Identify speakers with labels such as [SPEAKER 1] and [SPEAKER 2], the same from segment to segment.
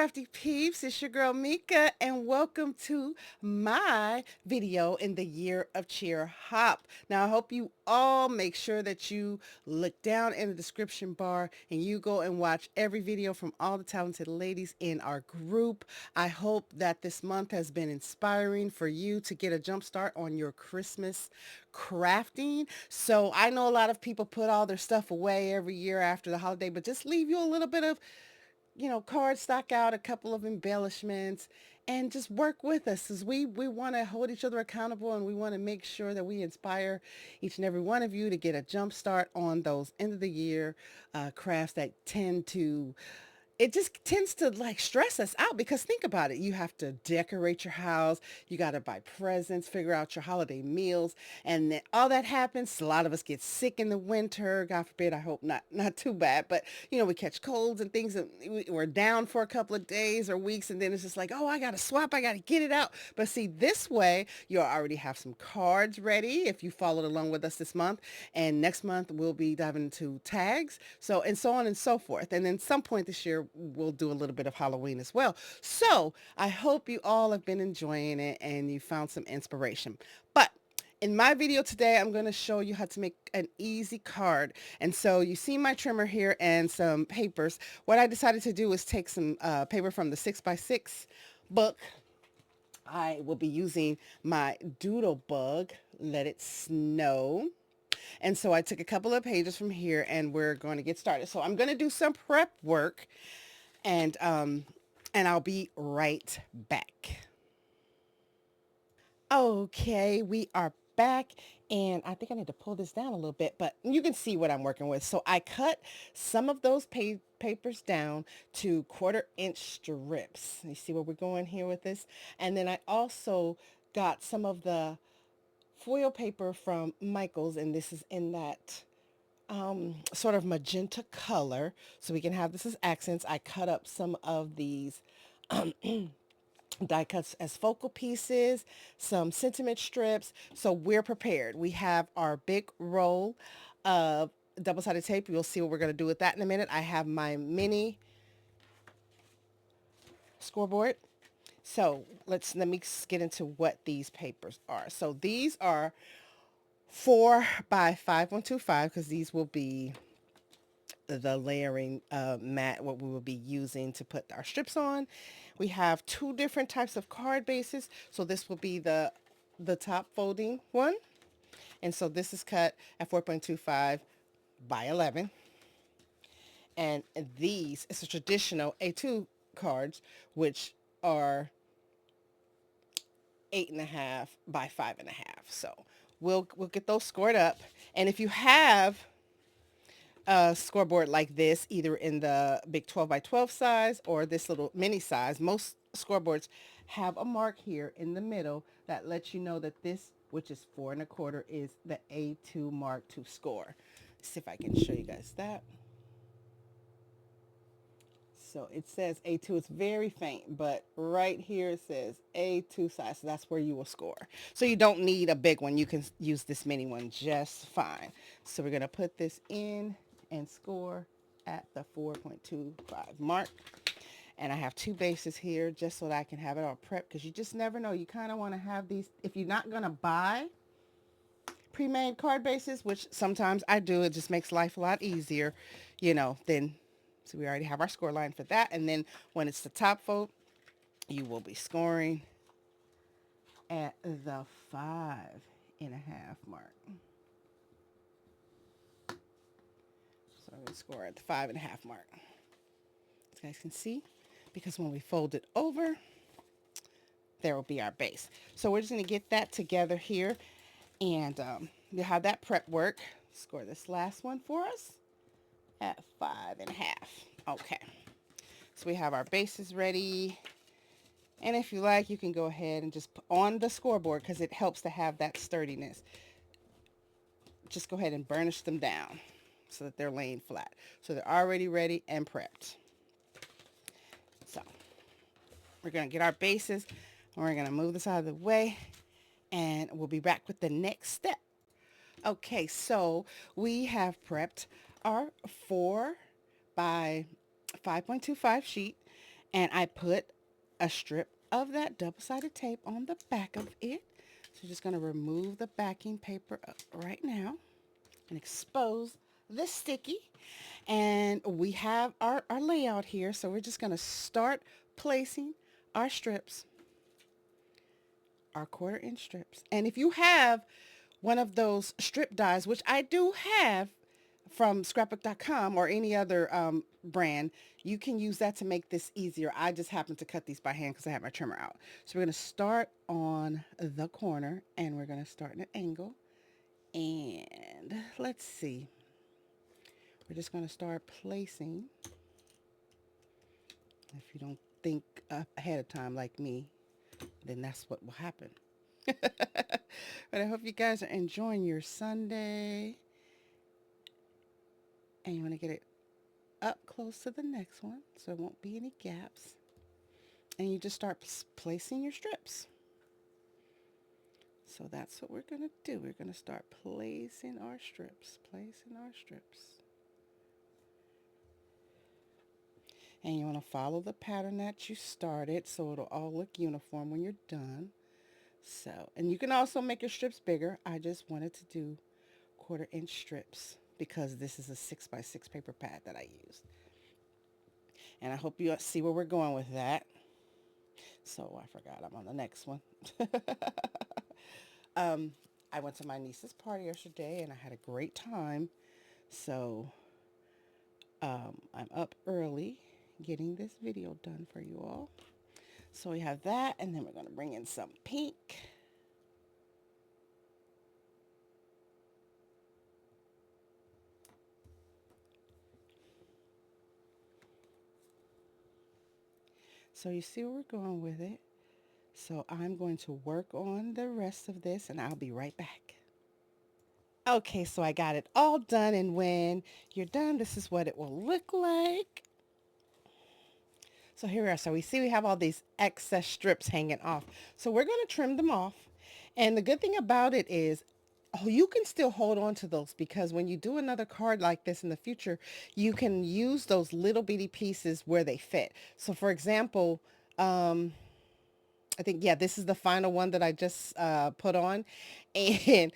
[SPEAKER 1] crafty peeps, it's your girl Mika and welcome to my video in the year of cheer hop. Now I hope you all make sure that you look down in the description bar and you go and watch every video from all the talented ladies in our group. I hope that this month has been inspiring for you to get a jump start on your Christmas crafting. So I know a lot of people put all their stuff away every year after the holiday, but just leave you a little bit of cards, stock out a couple of embellishments, and just work with us because we want to hold each other accountable and we want to make sure that we inspire each and every one of you to get a jump start on those end of the year crafts that it just tends to like stress us out because think about it. You have to decorate your house. You got to buy presents, figure out your holiday meals. And then all that happens. A lot of us get sick in the winter. God forbid. I hope not too bad. But, we catch colds and things and we're down for a couple of days or weeks. And then it's just like, oh, I got to swap. I got to get it out. But see, this way, you already have some cards ready if you followed along with us this month. And next month, we'll be diving into tags. So, and so on and so forth. And then some point this year, we'll do a little bit of Halloween as well. So I hope you all have been enjoying it and you found some inspiration. But in my video today, I'm going to show you how to make an easy card. And so you see my trimmer here and some papers. What I decided to do is take some paper from the 6x6 book. I will be using my Doodle Bug, Let It Snow. And so I took a couple of pages from here and we're going to get started. So I'm going to do some prep work and I'll be right back. Okay, we are back and I think I need to pull this down a little bit, but you can see what I'm working with. So I cut some of those papers down to 1/4 inch strips. You see where we're going here with this? And then I also got some of the foil paper from Michaels, and this is in that sort of magenta color, so we can have this as accents. I cut up some of these die cuts as focal pieces, some sentiment strips, so we're prepared. We have our big roll of double-sided tape. You'll see what we're going to do with that in a minute. I have my mini scoreboard. So let me get into what these papers are. So these are 4x5.25 because these will be the layering mat, what we will be using to put our strips on. We have two different types of card bases. So this will be the top folding one. And so this is cut at 4.25 by 11. And these, it's a traditional A2 cards, which are 8.5 by 5.5. So we'll get those scored up. And if you have a scoreboard like this, either in the big 12 by 12 size or this little mini size, most scoreboards have a mark here in the middle that lets you know that this, which is 4 1/4, is the A2 mark to score. Let's see if I can show you guys that. So it says A2. It's very faint, but right here it says A2 size. So that's where you will score. So you don't need a big one. You can use this mini one just fine. So we're going to put this in and score at the 4.25 mark. And I have two bases here just so that I can have it all prepped because you just never know. You kind of want to have these. If you're not going to buy pre-made card bases, which sometimes I do, it just makes life a lot easier, then so we already have our score line for that. And then when it's the top fold, you will be scoring at the 5.5 mark. So I'm going to score at the 5.5 mark. As you guys can see, because when we fold it over, there will be our base. So we're just going to get that together here. And you'll have that prep work. Score this last one for us at 5.5. Okay. So we have our bases ready. And if you like, you can go ahead and just put on the scoreboard because it helps to have that sturdiness. Just go ahead and burnish them down so that they're laying flat. So they're already ready and prepped. So we're going to get our bases and we're going to move this out of the way and we'll be back with the next step. Okay, so we have prepped our 4 by 5.25 sheet And I put a strip of that double-sided tape on the back of it. So I'm just going to remove the backing paper right now and expose the sticky. And we have our layout here. So we're just going to start placing our strips, our 1/4 inch strips. And if you have one of those strip dies, which I do have from scrapbook.com or any other brand, you can use that to make this easier. I just happen to cut these by hand because I have my trimmer out. So we're going to start on the corner and we're going to start at an angle. And let's see. We're just going to start placing. If you don't think ahead of time like me, then that's what will happen. But I hope you guys are enjoying your Sunday. And you want to get it up close to the next one so there won't be any gaps. And you just start placing your strips. So that's what we're going to do. We're going to start placing our strips, And you want to follow the pattern that you started so it'll all look uniform when you're done. So, and you can also make your strips bigger. I just wanted to do 1/4 inch strips because this is a 6x6 paper pad that I used. And I hope you see where we're going with that. So I forgot I'm on the next one. I went to my niece's party yesterday and I had a great time. So I'm up early getting this video done for you all. So we have that, and then we're going to bring in some pink. So you see where we're going with it. So I'm going to work on the rest of this and I'll be right back. Okay, so I got it all done, and when you're done, this is what it will look like. So here we are. So we see we have all these excess strips hanging off. So we're going to trim them off. And the good thing about it is you can still hold on to those because when you do another card like this in the future, you can use those little bitty pieces where they fit. So for example, I think, yeah, this is the final one that I just put on, and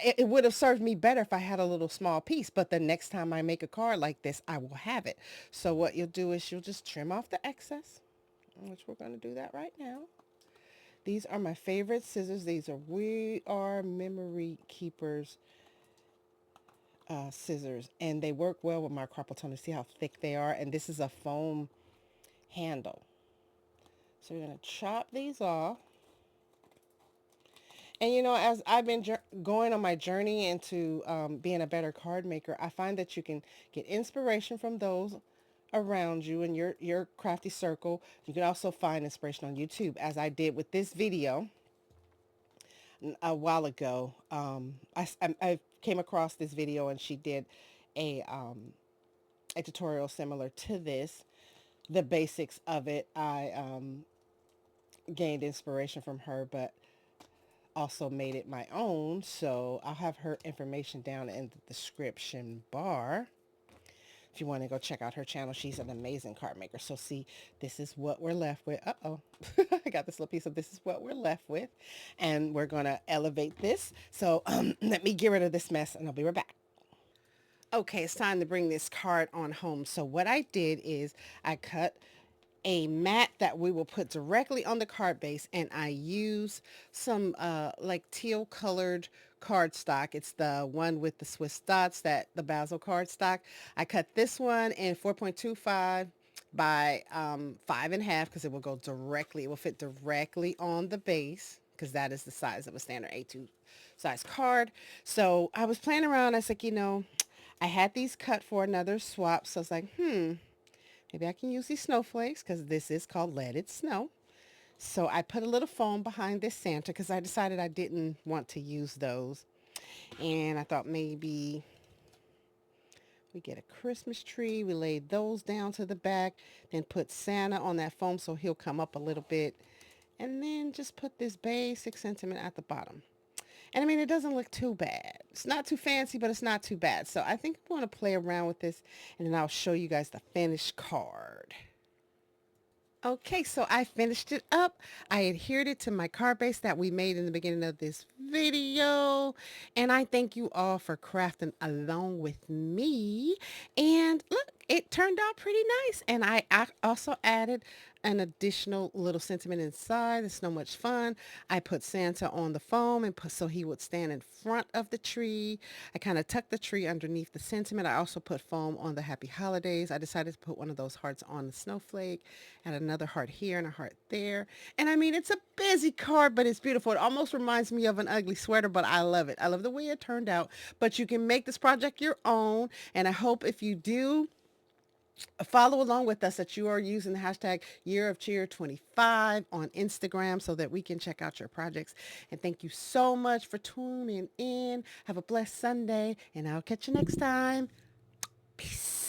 [SPEAKER 1] it would have served me better if I had a little small piece, but the next time I make a card like this, I will have it. So what you'll do is you'll just trim off the excess, which we're going to do that right now. These are my favorite scissors. These are We Are Memory Keepers scissors, and they work well with my carpal tunnel. See how thick they are, and this is a foam handle. So we're going to chop these off. And you know, as I've been going on my journey into being a better card maker, I find that you can get inspiration from those around you in your crafty circle. You can also find inspiration on YouTube, as I did with this video a while ago. I came across this video and she did a tutorial similar to this. The basics of it, I gained inspiration from her, but also made it my own. So I'll have her information down in the description bar if you want to go check out her channel. She's an amazing card maker. So see, this is what we're left with. Uh-oh. I got this little piece of this is what we're left with. And we're going to elevate this. So let me get rid of this mess and I'll be right back. Okay, it's time to bring this card on home. So what I did is I cut a mat that we will put directly on the card base, and I use some like teal colored cardstock. It's the one with the Swiss dots, that the Basil cardstock. I cut this one in 4.25 by 5.5 because it will go directly, it will fit directly on the base because that is the size of a standard A2 size card. So I was playing around. I was like, you know, I had these cut for another swap. So I was like, maybe I can use these snowflakes because this is called Let It Snow. So I put a little foam behind this Santa because I decided I didn't want to use those. And I thought maybe we get a Christmas tree. We laid those down to the back, then put Santa on that foam so he'll come up a little bit. And then just put this basic sentiment at the bottom. And I mean, it doesn't look too bad. It's not too fancy, but it's not too bad. So I think I want to play around with this, and then I'll show you guys the finished card. Okay, so I finished it up. I adhered it to my card base that we made in the beginning of this video. And I thank you all for crafting along with me. And look, it turned out pretty nice. And I also added an additional little sentiment inside. It's so much fun. I put Santa on the foam and put so he would stand in front of the tree. I kind of tucked the tree underneath the sentiment. I also put foam on the happy holidays. I decided to put one of those hearts on the snowflake and another heart here and a heart there. And I mean, it's a busy card, but it's beautiful. It almost reminds me of an ugly sweater, but I love it. I love the way it turned out. But you can make this project your own. And I hope if you do, follow along with us that you are using the hashtag Year of Cheer 25 on Instagram so that we can check out your projects. And thank you so much for tuning in. Have a blessed Sunday, and I'll catch you next time. Peace.